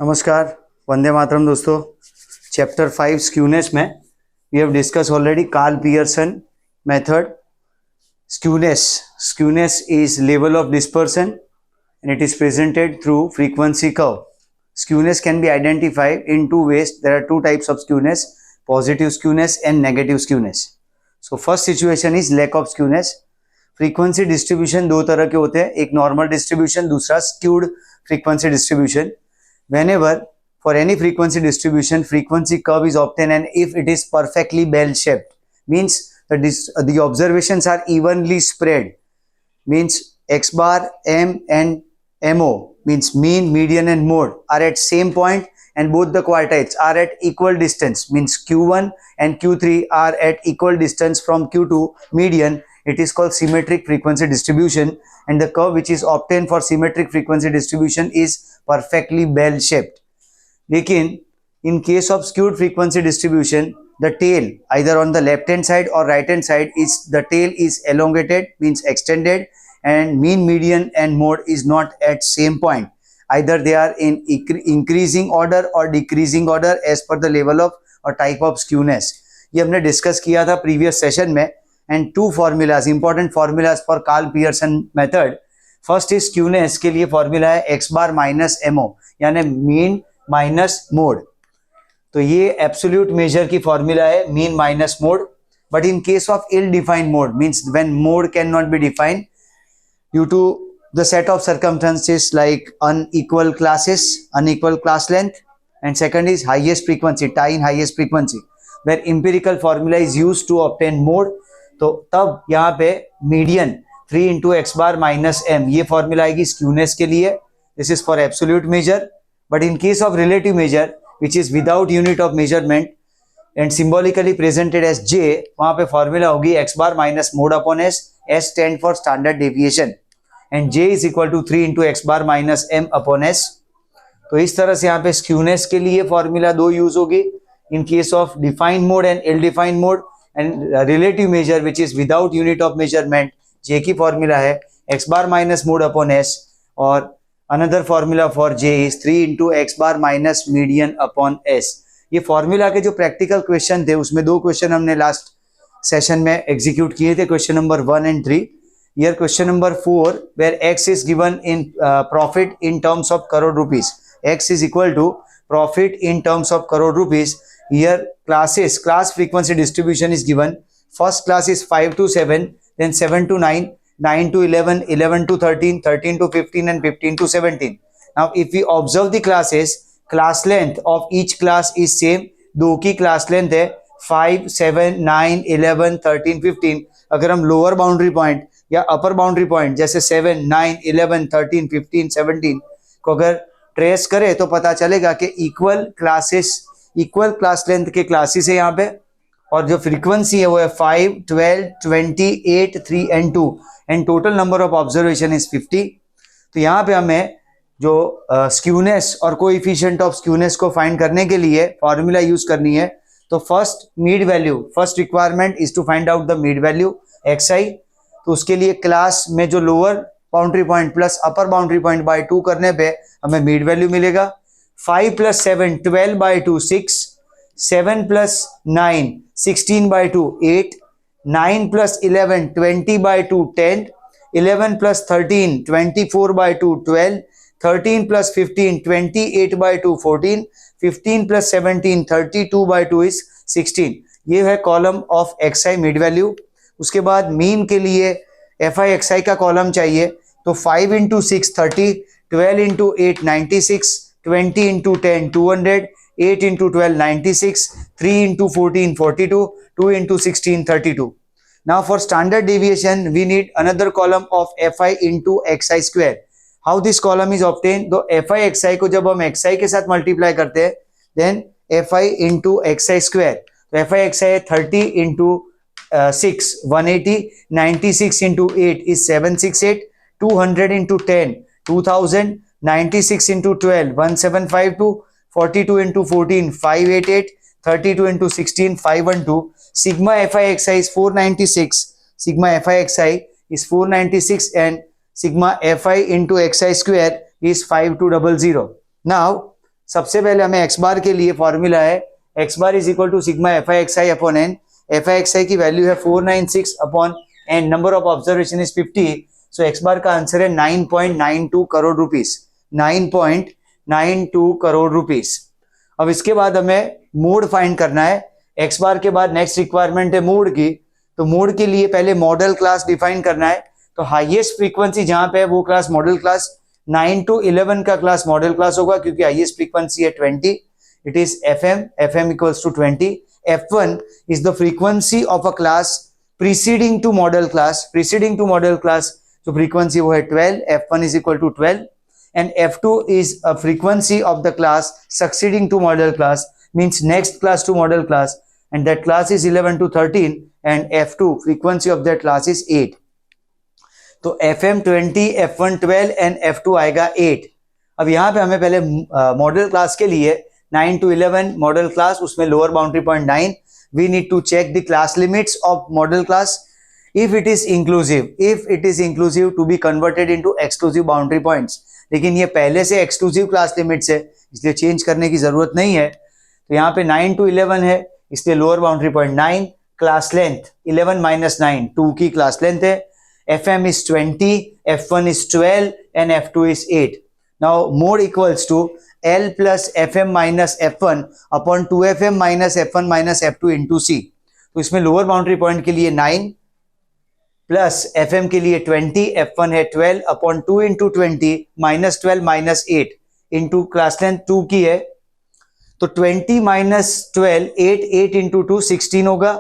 नमस्कार, वंदे मातरम दोस्तों। चैप्टर 5 स्क्यूनेस में we have discussed already Karl Pearson method. Skewness is level of dispersion and it is presented through frequency curve. Skewness can be identified in two ways. There are two types of skewness, positive skewness and negative skewness. So first situation is lack of skewness. Frequency distribution दो तरह के होते हैं, एक normal distribution, दूसरा skewed frequency distribution. Whenever for any frequency distribution, frequency curve is obtained and if it is perfectly bell shaped, means the observations are evenly spread, means x bar, m and mo, means mean, median and mode are at same point and both the quartiles are at equal distance, means q1 and q3 are at equal distance from q2 median. It is called symmetric frequency distribution, and the curve which is obtained for symmetric frequency distribution is perfectly bell shaped. लेकिन in case of skewed frequency distribution, the tail either on the left hand side or right hand side the tail is elongated, means extended, and mean, median and mode is not at same point. Either they are in increasing order or decreasing order as per the level of or type of skewness. ये हमने discuss किया था previous session में. And two formulas, important formulas for Karl Pearson method. First is skewness के लिए formula है x bar minus mo, यानी mean minus mode. तो ये एब्सोल्यूट मेजर की फॉर्मूला है, mean minus mode. But in case of ill defined mode, means when mode can not be defined due to the set of circumstances like unequal classes, unequal class length, and second is highest frequency, tie in highest frequency, where empirical formula is used to obtain mode. तो तब यहाँ पे median 3 into x bar minus M, ये formula आएगी skewness के लिए. This is for absolute measure. But in case of relative measure which is without unit of measurement and symbolically presented as J, वहां पे फॉर्मूला होगी x bar minus mode upon S. S stand for standard deviation and J is equal to 3 into x bar minus M upon S. तो इस तरह से यहाँ पे skewness के लिए फॉर्मूला दो यूज होगी in case of defined mode and ill defined mode. And relative measure which is without unit of measurement, J की formula है x bar minus mode upon S, और another formula for J is 3 into x bar minus median upon S. ये formula के जो practical question थे उसमें दो question हमने last session में execute किए थे, question number 1 and 3. Here question number 4 where x is given in profit in terms of crore rupees. X is equal to profit in terms of crore rupees. Here class frequency distribution is given. First class is 5 to 7, then 7 to 9, 9 to 11, 11 to 13, 13 to 15 and 15 to 17. Now if we observe the classes, class length of each class is same. दो की class length है 5, 7, 9, 11, 13, 15. अगर हम lower boundary point या upper boundary point जैसे 7, 9, 11, 13, 15, 17 को अगर trace करें तो पता चलेगा कि इक्वल क्लास लेंथ के क्लासेस है यहाँ पे, और जो फ्रीक्वेंसी है वो है 5, 12, 20, 8, 3 and 2 and total number of observation is 50. तो यहाँ पे हमें जो स्क्यूनेस और कोएफिशिएंट ऑफ स्क्यूनेस को फाइंड करने के लिए फॉर्मूला यूज करनी है. तो first requirement is to find out the mid value xi. तो उसके लिए क्लास में जो lower boundary point plus upper boundary point by 2 करने पे हमें मीड वैल्यू मिलेगा. 5 plus 7, 12 by 2, 6. 7 plus 9, 16 by 2, 8. 9 plus 11, 20 by 2, 10. 11 plus 13, 24 by 2, 12. 13 plus 15, 28 by 2, 14. 15 plus 17, 32 by 2 is 16. ये है column of xi mid value. उसके बाद मीन के लिए fi xi का कॉलम चाहिए. तो 5 into 6, 30. 12 into 8, 96. 20 into 10, 200. 8 into 12, 96. 3 into 14, 42. 2 into 16, 32. Now for standard deviation, we need another column of fi into xi square. How this column is obtained? तो fi xi को जब हम xi के साथ multiply करते हैं, then fi into xi square. तो fi xi है 30 into 6, 180. 96 into 8 is 768. 200 into 10, 2000. 96 into 12, 1752. 42 into 14, 588. 32 into 16, 512. Sigma fi xi is 496. Sigma fi xi is 496 and sigma fi into xi square is 5200. Now सबसे पहले हमें x बार के लिए formula है x bar is equal to sigma F I x I upon n. F I x i की value है 496 upon n, number of observation is 50, so x bar का answer है 9.92 करोड़ रुपीस, 9.92 करोड़ रुपीस। अब इसके बाद हमें मोड फाइंड करना है। एक्स बार के बाद नेक्स्ट रिक्वायरमेंट है मोड की, तो मोड के लिए पहले मॉडल क्लास डिफाइन करना है। तो हाईएस्ट फ्रीक्वेंसी जहां पे है वो क्लास मॉडल क्लास, 9 to 11 का क्लास मॉडल क्लास होगा क्योंकि हाईएस्ट फ्रीक्वेंसी है 20, it is FM equals to 20। F1 is the frequency of a class preceding to model class, जो frequency वो है 12, F1 is equal to 12, and F2 is a frequency of the class succeeding to model class, means next class to model class, and that class is 11 to 13, and F2 frequency of that class is 8. तो FM 20, F1 12 and F2 आएगा 8। अब यहाँ पे हमें पहले model class के लिए 9 to 11 modal class, उसमें lower boundary point 9, we need to check the class limits of modal class if it is inclusive to be converted into exclusive boundary points. लेकिन ये पहले से एक्सक्लूसिव क्लास लिमिट्स है इसलिए change करने की जरूरत नहीं है। तो यहाँ पे 9 to 11 है इसलिए lower boundary point 9, class length 11 minus 9 2 की क्लास लेंथ है। FM is 20, F1 is 12 and F2 is 8. Now mode equals to L plus FM minus F1 upon 2FM minus F1 minus F2 into C. तो इसमें lower boundary point के लिए 9 plus FM के लिए 20, F1 है 12 upon 2 into 20 minus 12 minus 8 into class length 2 की है। तो 20 minus 12 8 into 2 16 होगा।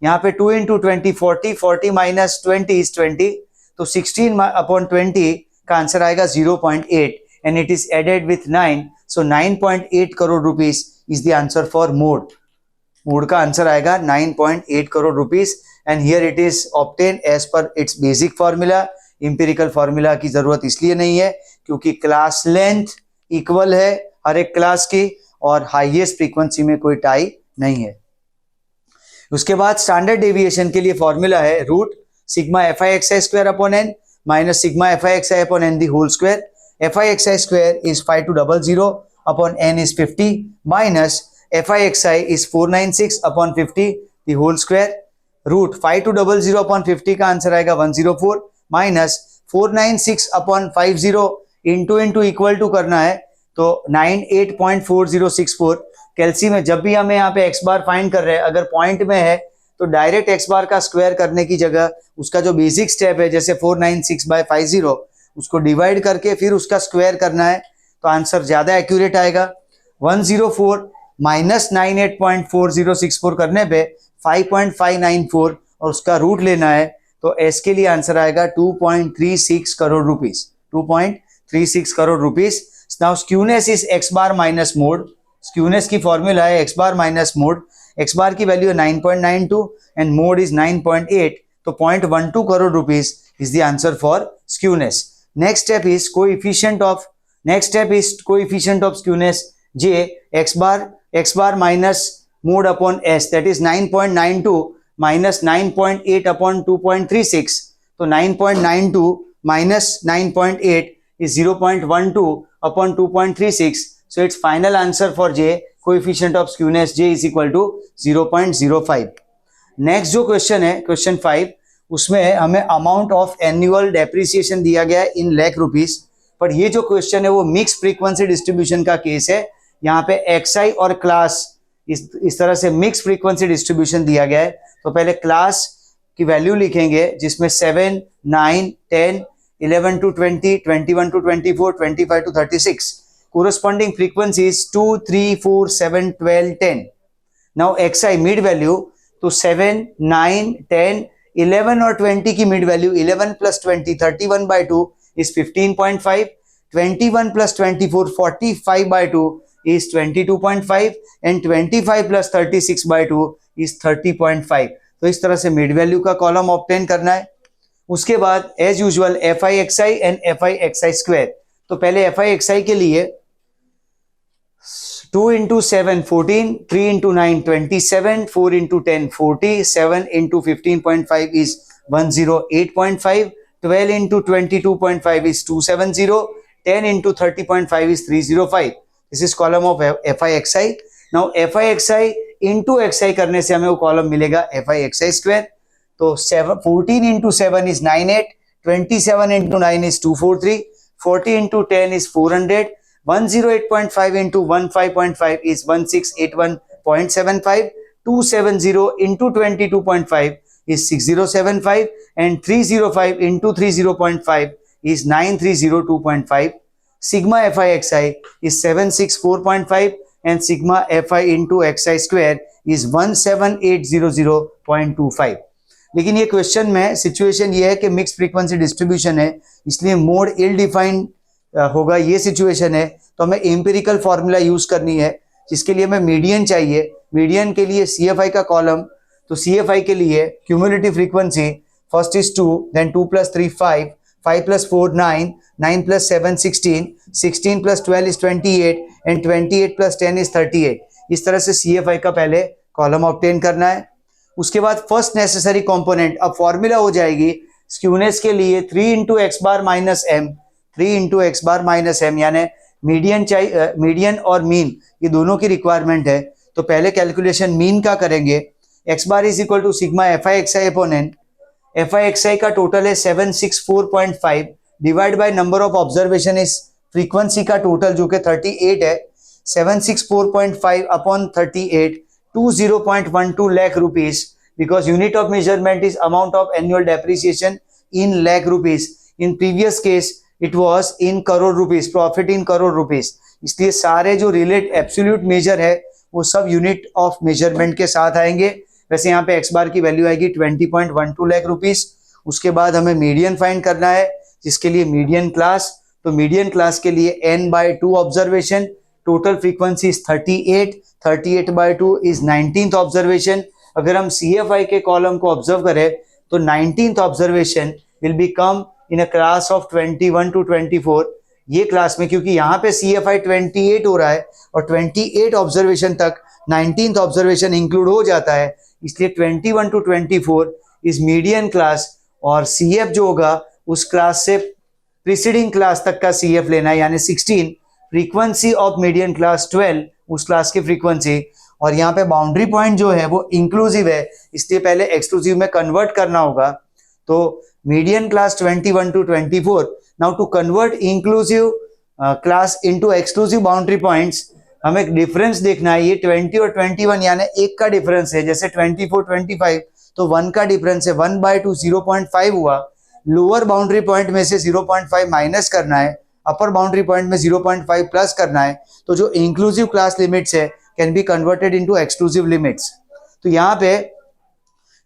यहाँ पे 2 into 20 40 minus 20 is 20, तो 16 upon 20 का आंसर आएगा 0.8 and it is added with 9, so 9.8 crore rupees is the answer for mode. Mode का आंसर आएगा 9.8 crore rupees and here it is obtained as per its basic formula. Empirical formula की जरूरत इसलिए नहीं है क्योंकि क्लास लेंथ इक्वल है हर एक क्लास की और हाईएस्ट फ्रीक्वेंसी में कोई टाई नहीं है। उसके बाद स्टैंडर्ड डेविएशन के लिए फॉर्मूला है root sigma F I x I square upon N minus sigma F I x I upon N the whole square. F I x I square is 5200 upon N is 50 minus F I x I is 496 upon 50 the whole square. Root 5200 upon 50 का answer आएगा 104 minus 496 upon 50 into equal to करना है तो 98.4064। कैल्सी में जब भी हमें यहाँ पे एक्स बार फाइंड कर रहे हैं अगर पॉइंट में है तो डायरेक्ट एक्स बार का स्क्वायर करने की जगह उसका जो बेसिक स्टेप है जैसे 496 by 50 उसको डिवाइड करके फिर उसका स्क्वायर करना है तो आंसर ज्यादा एक्यूरेट आएगा। 104 माइनस 98.4064 करने पे 5.594 और उसका रूट लेना है तो एस के लिए आंसर आएगा 2.36 crore rupees, 2.36 crore rupees. Now skewness is x bar minus mode. Skewness की फॉर्मूला है x bar minus mode. X बार की वैल्यू है 9.92 एंड मोड इज 9.8, तो 0.12 crore rupees is the answer for skewness. Next step is coefficient of skewness j x bar minus mode upon s, that is 9.92 minus 9.8 upon 2.36, तो 9.92 minus 9.8 is 0.12 upon 2.36, so its final answer for J, coefficient of skewness J is equal to 0.05. Next जो question है question 5, उसमें हमें amount of annual depreciation दिया गया है इन lakh rupees, पर ये जो क्वेश्चन है वो मिक्स फ्रीक्वेंसी डिस्ट्रीब्यूशन का केस है। यहाँ पे एक्सआई और क्लास इस तरह से मिक्स फ्रीक्वेंसी डिस्ट्रीब्यूशन दिया गया है। तो पहले क्लास की वैल्यू लिखेंगे जिसमें 7, 9, 10, 11 to 20, 21 to 24, 25 to 36. Corresponding frequencies 2, 3, 4, 7, 12, 10. Now xi mid value तो 7, 9, 10, 11 और 20 की mid value 11 plus 20 31 by 2 is 15.5, 21 plus 24 45 by 2 is 22.5 and 25 plus 36 by 2 is 30.5. तो इस तरह से mid value का कॉलम ऑब्टेन करना है। उसके बाद as usual F I x I and F I x I square. तो पहले एफ आई एक्स आई के लिए 2 into 7 14, 3 into 9 27, 4 into 10 40, 7 into 15.5 is 108.5, 12 into 22.5 is 270, 10 into 30.5 is 305. This is column of f I x i. Now f I x i into x i करने से हमें वो column मिलेगा f आई x आई square. तो 14 into 7 is 98, 27 into 9 is 243, 40 into 10 is 400, 108.5 into 15.5 is 1681.75, 270 into 22.5 is 6075, and 305 into 30.5 is 9302.5. Sigma FI/XI is 764.5 and sigma FI into XI square is 17800.25. लेकिन ये question में situation ये है कि मिक्स फ्रीक्वेंसी डिस्ट्रीब्यूशन है, इसलिए mode इल defined होगा. ये सिचुएशन है तो हमें एम्पिरिकल फॉर्मूला यूज करनी है, जिसके लिए हमें मीडियन चाहिए. मीडियन के लिए CFI का कॉलम, तो CFI के लिए cumulative frequency first is 2, then 2 + 3 5, 5 + 4 9, 9 + 7 16, 16 + 12 is 28 and 28 + 10 is 38. इस तरह से CFI का पहले कॉलम ऑब्टेन करना है. उसके बाद फर्स्ट नेसेसरी कंपोनेंट, अब फॉर्मूला हो जाएगी स्क्यूनेस के लिए 3 × x bar minus m, 3 × x bar minus m, यानी मीडियन चाहिए, मीडियन और मीन ये दोनों की रिक्वायरमेंट है. तो पहले कैलकुलेशन मीन का करेंगे. x bar is equal to sigma FI/XI upon n. FI/XI का टोटल है 764.5 divide by number of observation is frequency का टोटल जो कि 38 है. 764.5 upon 38, 20.12 lakh rupees, because unit of measurement is amount of annual depreciation in lakh rupees. In previous case it was in crore rupees, profit in crore rupees. इसलिए सारे जो relate absolute major है वो सब unit of measurement के साथ आएंगे. वैसे यहाँ पे एक्स बार की वैल्यू आएगी 20.12 लाख रुपीस. उसके बाद हमें मीडियन फाइंड करना है, जिसके लिए मीडियन क्लास, तो मीडियन क्लास के लिए n/2 observation, total frequency is 38, 38/2 is 19th observation. अगर हम CFI के कॉलम को ऑब्जर्व करें तो 19th observation will be come in a class of 21 to 24. ये क्लास में, क्योंकि यहाँ पे CFI 28 हो रहा है और 28 ऑब्जर्वेशन तक 19th ऑब्जर्वेशन इंक्लूड हो जाता है, इसलिए 21 to 24 इज मीडियन क्लास. और CF जो होगा उस क्लास से प्रीसीडिंग क्लास तक का CF लेना है, यानी 16. फ्रीक्वेंसी ऑफ मीडियन क्लास 12, उस क्लास की फ्रीक्वेंसी. और यहाँ पे बाउंड्री पॉइंट जो है वो इंक्लूसिव है, इसलिए पहले एक्सक्लूसिव में कन्वर्ट करना होगा. तो median class 21 to 24. Now to convert inclusive class into exclusive boundary points, हमें एक डिफरेंस देखना है. ये 20 और 21 यानी एक का डिफरेंस है. जैसे 24 25 तो 1 का डिफरेंस है, 1/2 0.5 हुआ. लोअर बाउंड्री पॉइंट में से 0.5 माइनस करना है, अपर बाउंड्री पॉइंट में 0.5 प्लस करना है. तो जो इंक्लूसिव क्लास लिमिट्स है can be converted into exclusive limits. तो यहाँ पे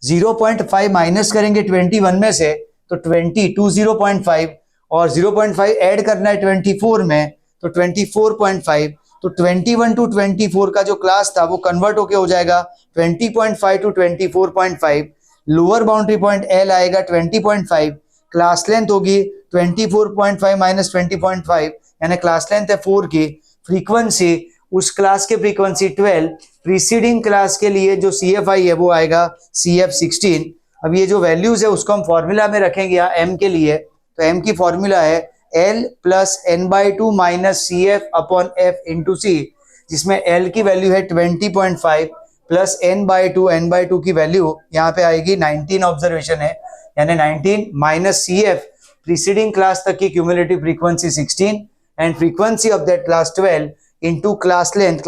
0.5 माइनस करेंगे 21 में से तो 0.5 और 0.5 ऐड करना है 24 में तो 24.5. तो 21 to 24 का जो क्लास था वो कन्वर्ट होके हो जाएगा 20.5 to 24.5. Lower boundary point L आएगा 20.5. क्लास लेंथ होगी 24.5 माइनस 20.5, यानी क्लास लेंथ है 4 की. फ्रीक्वेंसी उस क्लास के फ्रीक्वेंसी 12. प्रीसीडिंग क्लास के लिए जो CFI है वो आएगा CF 16. अब ये जो वैल्यूज है उसको हम फॉर्मूला में रखेंगे यहाँ M के लिए. तो M की फॉर्मूला है L + n/2 minus CF upon F into C, जिसमें L की वैल्यू है 20.5 प्लस n/2 की वैल्यू यहाँ पे आएगी 19 ऑब्जर्वेशन है, यानी 19 माइनस CF प्रीसीडिंग क्लास तक की cumulative frequency 16 and frequency of that class 12 into class length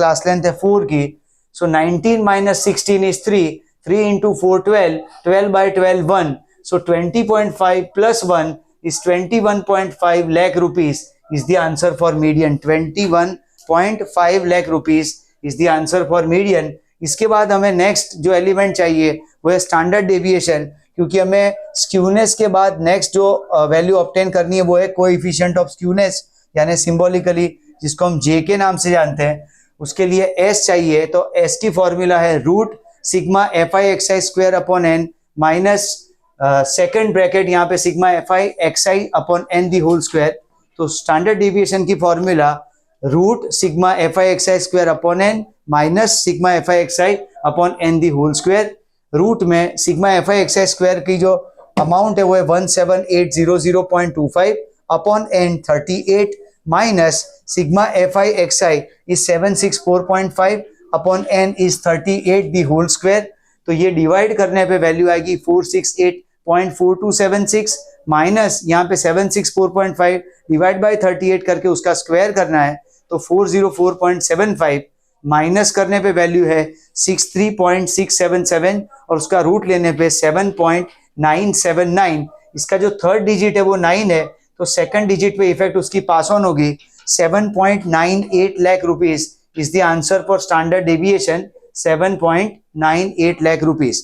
है 4 की. सो 19 minus 16 is 3, 3 into 4 12, 12/12 1. So 20.5 plus 1 is 21.5 lakh rupees is the answer for median. 21.5 lakh rupees is the answer for median. इसके बाद हमें next जो element चाहिए वो है standard deviation, क्योंकि हमें स्क्यूनेस के बाद नेक्स्ट जो वैल्यू ऑब्टेन करनी है वो है कोएफिशिएंट ऑफ स्क्यूनेस, यानी सिंबॉलिकली जिसको हम J के नाम से जानते हैं. उसके लिए S चाहिए, तो S की फॉर्मूला है root sigma FI/XI square upon n minus second bracket यहाँ पे sigma FI/XI upon n the whole square. तो स्टैंडर्ड डेविएशन की formula root sigma FI/XI square upon n minus sigma FI/XI upon n the whole square. रूट में sigma FI/XI square की जो amount है वो है 17800.25 upon n 38 minus sigma fi xi is 764.5 upon n is 38 the whole square. तो ये divide करने पे वैल्यू आएगी 468.4276 माइनस यहाँ पे 764.5 डिवाइड बाय 38 करके उसका स्क्वायर करना है तो 404.75 माइनस करने पे वैल्यू है 63.677 और उसका रूट लेने पे 7.979. इसका जो थर्ड डिजिट है वो 9 है तो सेकंड डिजिट पे इफेक्ट उसकी पास ऑन होगी. 7.98 lakh rupees is the answer for standard deviation. 7.98 lakh rupees.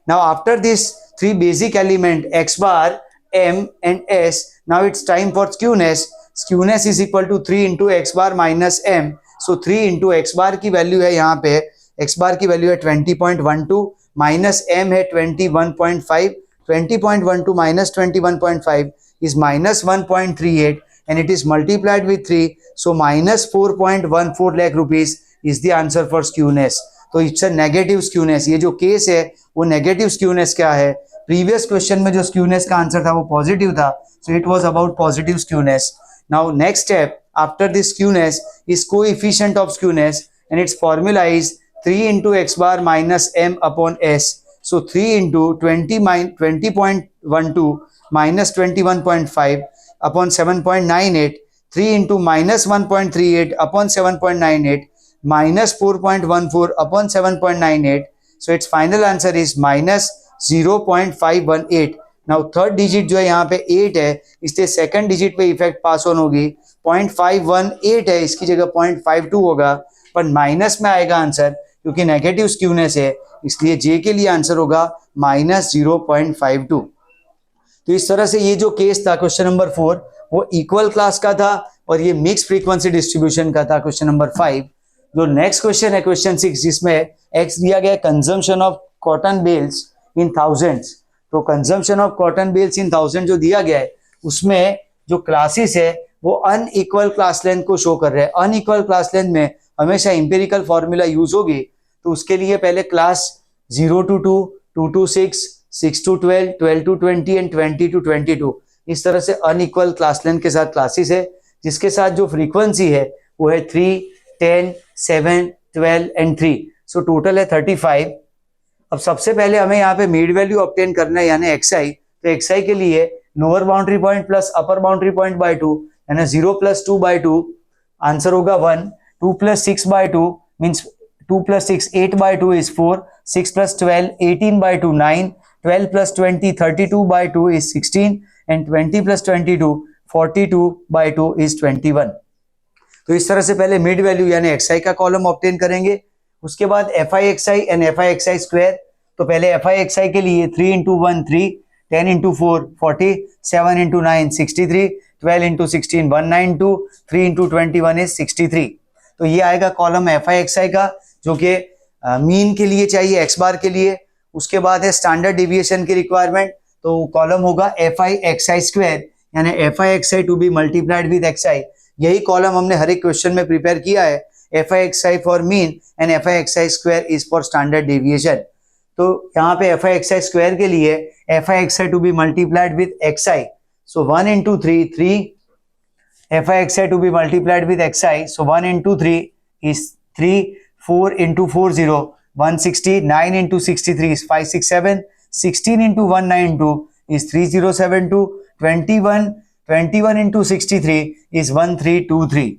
Now after this three basic element x bar, m and s, now it's time for skewness. Skewness is equal to 3 into x bar minus m. So 3 into x bar की value है यहाँ पे, x bar की value है 20.12 minus m है 21.5. 20.12 minus 21.5 is minus 1.38 and it is multiplied with 3. So minus 4.14 lakh rupees is the answer for skewness. तो it's a negative skewness. ये जो केस है वो नेगेटिव स्क्यूनेस क्या है? प्रीवियस क्वेश्चन में जो स्क्यूनेस का आंसर था वो पॉजिटिव था, so it was about positive skewness. Now next step after this skewness is coefficient of skewness and it's formula is 3 into x bar minus m upon s. So 3 into 20.12 minus 21.5 upon 7.98. 3 into minus 1.38 upon 7.98 minus 4.14 upon 7.98. So its final answer is minus 0.518. Now third digit जो है यहाँ पे 8 है, इसलिए second digit पे effect pass on होगी. 0.518 है, इसकी जगह 0.52 होगा, पर माइनस में आएगा आंसर क्योंकि नेगेटिव स्क्यूनेस है, इसलिए जे के लिए आंसर होगा माइनस 0.52. तो इस तरह से ये जो केस था क्वेश्चन नंबर 4 वो इक्वल क्लास का था और ये मिक्स फ्रीक्वेंसी डिस्ट्रीब्यूशन का था क्वेश्चन नंबर 5. जो नेक्स्ट क्वेश्चन है क्वेश्चन 6 जिसमें एक्स दिया गया consumption of cotton bales in thousands. तो consumption of cotton bales in thousand जो दिया गया है उसमें जो क्लासेस है वो अनइक्वल क्लास लेंथ को शो कर रहे हैं. अनइक्वल क्लास लेंथ में हमेशा इंपेरिकल फॉर्मूला यूज होगी, तो उसके लिए पहले class 0 to 2, 2 to 6, 6 to 12, 12 to 20 and 20 to 22. इस तरह से अनइक्वल क्लास लेंथ के साथ क्लासेस है जिसके साथ जो फ्रीक्वेंसी है वो है 3, 10, 7, 12 एंड 3. सो टोटल है 35. अब सबसे पहले हमें यहाँ पे मिड वैल्यू ऑब्टेन करना है यानी xi. तो xi के लिए lower boundary point plus upper boundary point by 2 यानी 0 plus 2 by 2 आंसर होगा 1. 2 plus 6 by 2 means 2 plus 6 8 by 2 is 4. 6 plus 12 18 by 2 9. 12 plus 20 32 by 2 is 16 and 20 plus 22 42 by 2 is 21. तो इस तरह से पहले मिड वैल्यू यानी xi का कॉलम ऑब्टेन करेंगे. उसके बाद fi(xi) एंड fi(xi स्क्वायर. तो पहले fi(xi) के लिए 3 into 1 3, 10 into 4 40, 7 into 9 63, 12 into 16 192, 3 into 21 is 63. तो ये आएगा कॉलम fi(xi) का जो कि मीन के लिए चाहिए x बार के लिए. उसके बाद है स्टैंडर्ड डेविएशन की रिक्वायरमेंट, तो कॉलम होगा fi(xi) स्क्वायर यानी fi(xi) to be multiplied with xi. यही कॉलम हमने हर एक क्वेश्चन में प्रिपेयर किया है. fi(xi) for mean and fi(xi) square is for standard deviation. तो यहाँ पे fi(xi) स्क्वायर के लिए fi(xi) to be multiplied with xi. So 1 into 3 3 fi(xi) to be multiplied with xi. So 1 into 3 is 3, 4 into 4 0, 160, 9 into 63 is 567, 16 into 192 is 3072, 21 into 63 is 1323.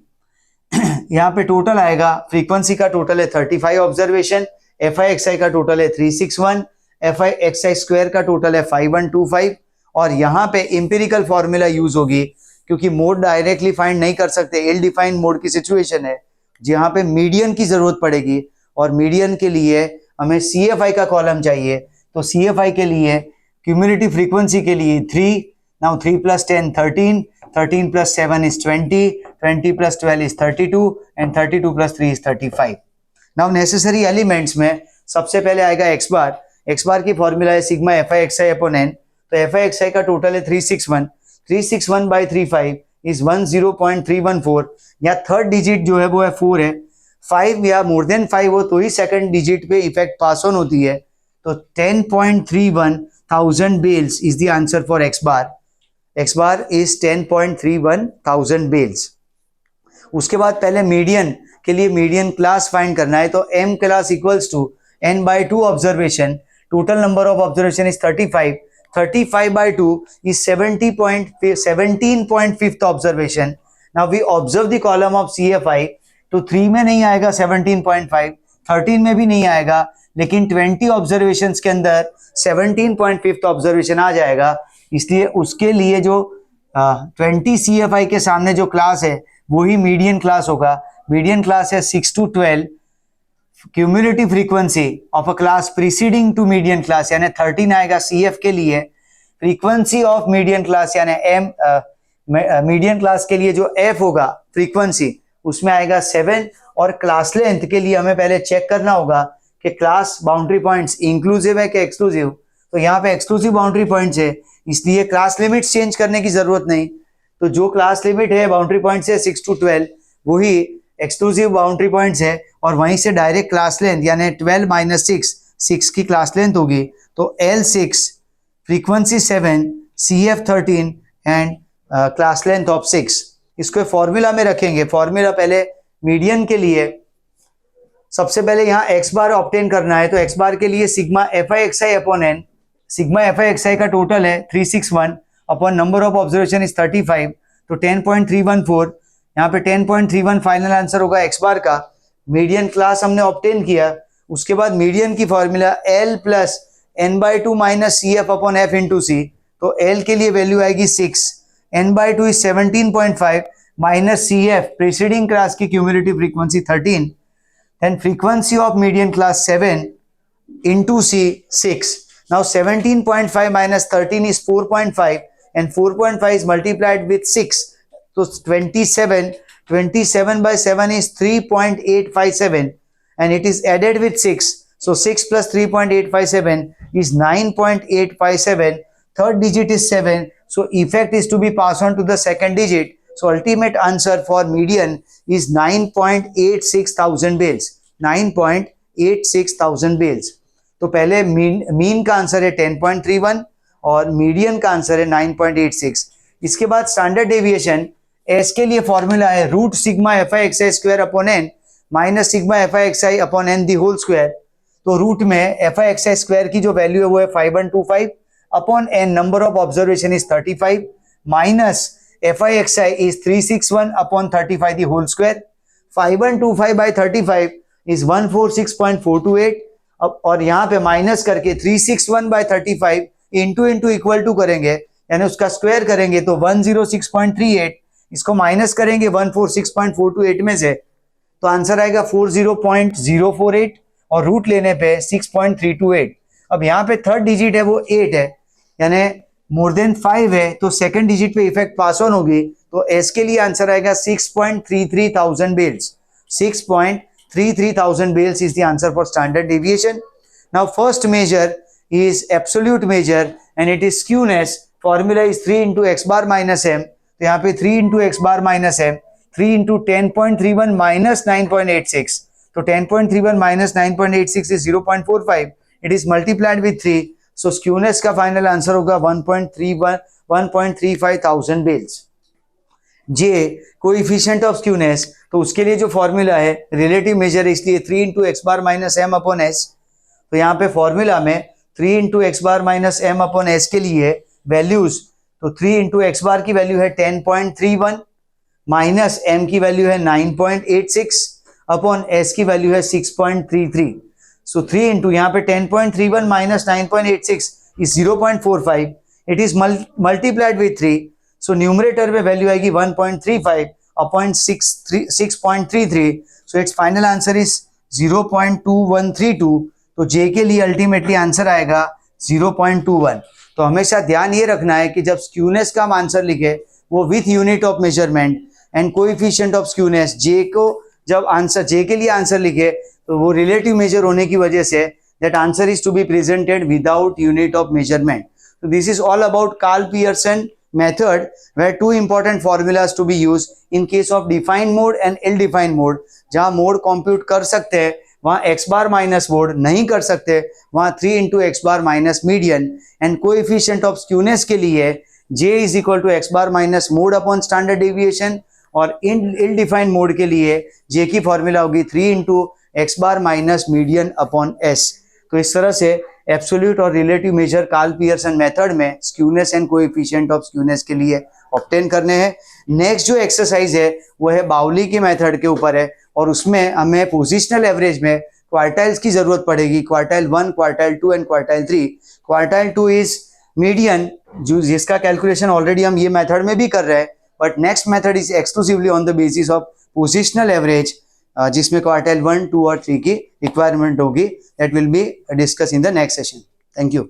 यहाँ पे total आएगा, frequency का total है 35 ऑब्जर्वेशन, fi(xi) का total है 361, fi(xi) square का total है 5125 और यहाँ पे इंपेरिकल फॉर्मूला यूज होगी क्योंकि मोड डायरेक्टली फाइंड नहीं कर सकते. एल डिफाइंड मोड की सिचुएशन है जहाँ पे मीडियन की जरूरत पड़ेगी और मीडियन के लिए हमें CFI का कॉलम चाहिए. तो CFI के लिए क्यूमुलेटिव फ्रीक्वेंसी के लिए 3, now 3 plus 10 13, 13 plus 7 is 20, 20 plus 12 is 32 and 32 plus 3 is 35. Now necessary elements में सबसे पहले आएगा x बार. x बार की फॉर्मूला है सिग्मा fi(xi) upon n. तो fi(xi) का टोटल है 361. 361 by 35 is 10.314. या थर्ड डिजिट जो है वो है 4 है. 5 या मोर देन 5 हो तो ही सेकंड डिजिट पे इफेक्ट पास ऑन होती है. तो 10.31,000 bells is the answer for x bar. x bar is 10.31,000 bells. उसके बाद पहले मीडियन के लिए मीडियन क्लास फाइंड करना है, तो m class equals to n/2 observation, total number of observation is 35, 35/2 is 17.5th observation. Now we observe the column of CFI, तो 3 में नहीं आएगा 17.5, 13 में भी नहीं आएगा, लेकिन 20 ऑब्जर्वेशन के अंदर 17.5th ऑब्जर्वेशन आ जाएगा. इसलिए उसके लिए जो 20 CFI के सामने जो क्लास है वो ही मीडियन क्लास होगा. मीडियन क्लास है 6 to 12. Cumulative frequency of a class preceding to median class यानी 13 आएगा CF के लिए. फ्रीक्वेंसी ऑफ मीडियन क्लास यानी M मीडियन क्लास के लिए जो F होगा फ्रीक्वेंसी उसमें आएगा 7. और क्लास लेंथ के लिए हमें पहले चेक करना होगा कि क्लास बाउंड्री पॉइंट्स इंक्लूसिव है कि एक्सक्लूसिव. तो यहाँ पे एक्सक्लूसिव बाउंड्री पॉइंट्स है, इसलिए क्लास लिमिट्स चेंज करने की जरूरत नहीं. तो जो क्लास लिमिट है बाउंड्री पॉइंट्स है 6 to 12 वही एक्सक्लूसिव बाउंड्री पॉइंट्स है, और वहीं से डायरेक्ट क्लास लेंथ यानी 12 - 6 की क्लास लेंथ होगी. तो L6 frequency 7 CF 13 and class length of 6. इसको फॉर्मूला में रखेंगे. फॉर्मूला पहले मीडियन के लिए सबसे पहले यहाँ x बार ऑब्टेन करना है, तो x बार के लिए sigma FI/XI upon n. Sigma FI/XI का टोटल है 361 upon number of observation is 35, तो 10.314. यहाँ पे 10.31 फाइनल आंसर होगा x बार का. मीडियन क्लास हमने ऑब्टेन किया. उसके बाद मीडियन की formula L plus n/2 minus CF upon F into C. तो L के लिए वैल्यू आएगी 6, n/2 is 17.5 minus CF preceding class की cumulative frequency 13. Then frequency of median class 7 into C 6. Now 17.5 minus 13 is 4.5 and 4.5 is multiplied with 6. So 27. 27 by 7 is 3.857 and it is added with 6. So 6 plus 3.857 is 9.857. Third digit is 7. So effect is to be passed on to the second digit. So ultimate answer for median is 9.86 thousand bales. 9.86 thousand bales. तो पहले mean का answer है 10.31 और median का answer है 9.86. इसके बाद standard deviation S के लिए फॉर्मूला है root sigma FI/XI square upon n minus sigma FI/XI upon n the whole square. तो रूट में FI/XI स्क्वायर की जो वैल्यू है वो है 5125 upon n number of observation is 35 minus FI/XI is 361 upon 35 the whole square. 5125 by 35 is 146.428. अब और यहाँ पे माइनस करके 361 बाई 35 इंटू इक्वल टू करेंगे यानी उसका स्क्वायर करेंगे तो 106.38. इसको माइनस करेंगे 146.428 में से तो आंसर आएगा 40.048 और रूट लेने पे 6.328. अब यहाँ पे थर्ड डिजिट है वो 8 है यानी मोर देन 5 है, तो सेकंड डिजिट पे इफेक्ट पास ऑन होगी. तो एस के लिए आंसर आएगा 6.33 thousand bales. 6.33 thousand bales is the answer for standard deviation. Now first measure is absolute measure and it is skewness. Formula is 3 into x bar minus m. तो यहाँ पे 3 into x bar minus m, 3 into 10.31 minus 9.86. तो 10.31 minus 9.86 is 0.45. It is multiplied with 3. So skewness का final answer होगा 1.35 thousand bales. J coefficient of skewness, तो उसके लिए जो फॉर्मूला है रिलेटिव मेजर इसलिए 3 into x bar minus m upon s. तो यहाँ पे फॉर्मूला में 3 into x bar minus m upon s के लिए वैल्यूज, तो 3 into x bar की वैल्यू है 10.31 माइनस m की वैल्यू है 9.86 अपॉन s की वैल्यू है 6.33. सो 3 into यहाँ पे 10.31 minus 9.86 is 0.45. It is multiplied with 3. So numerator में वैल्यू आएगी 1.35 upon 6.33. So it's final answer is 0.2132. तो जे के लिए अल्टीमेटली आंसर आएगा 0.21. तो हमेशा ध्यान ये रखना है कि जब स्क्यूनेस का हम आंसर लिखे वो with unit of measurement and coefficient of skewness. J को जब आंसर जे के लिए आंसर लिखे तो वो रिलेटिव मेजर होने की वजह से that answer is to be presented without unit of measurement. So this is all about Karl Pearson method where two important formulas to be used in case of defined mode and ill-defined mode. जहाँ mode compute कर सकते हैं वहाँ x bar minus mode नहीं कर सकते वहाँ 3 into x bar minus median and coefficient of skewness के लिए j is equal to x bar minus mode upon standard deviation और इन इल डिफाइंड मोड के लिए जे की फॉर्मूला होगी 3 into x bar minus median upon S. तो इस तरह से एब्सोल्यूट और relative measure Karl Pearson method में skewness and coefficient of skewness के लिए ऑब्टेन करने हैं। नेक्स्ट जो एक्सरसाइज है वो है बाउली की मेथड के ऊपर है, और उसमें हमें पोजिशनल एवरेज में क्वार्टाइल्स की जरूरत पड़ेगी, quartile 1, quartile 2 and quartile 3। Quartile 2 is median, जो जिसका कैलकुलेशन ऑलरेडी हम ये मेथड में भी कर रहे हैं, but next method is exclusively on the basis of positional average, जिसमें क्वार्टाइल 1, 2 और 3 की रिक्वायरमेंट होगी। That will be discuss in the next session. Thank you.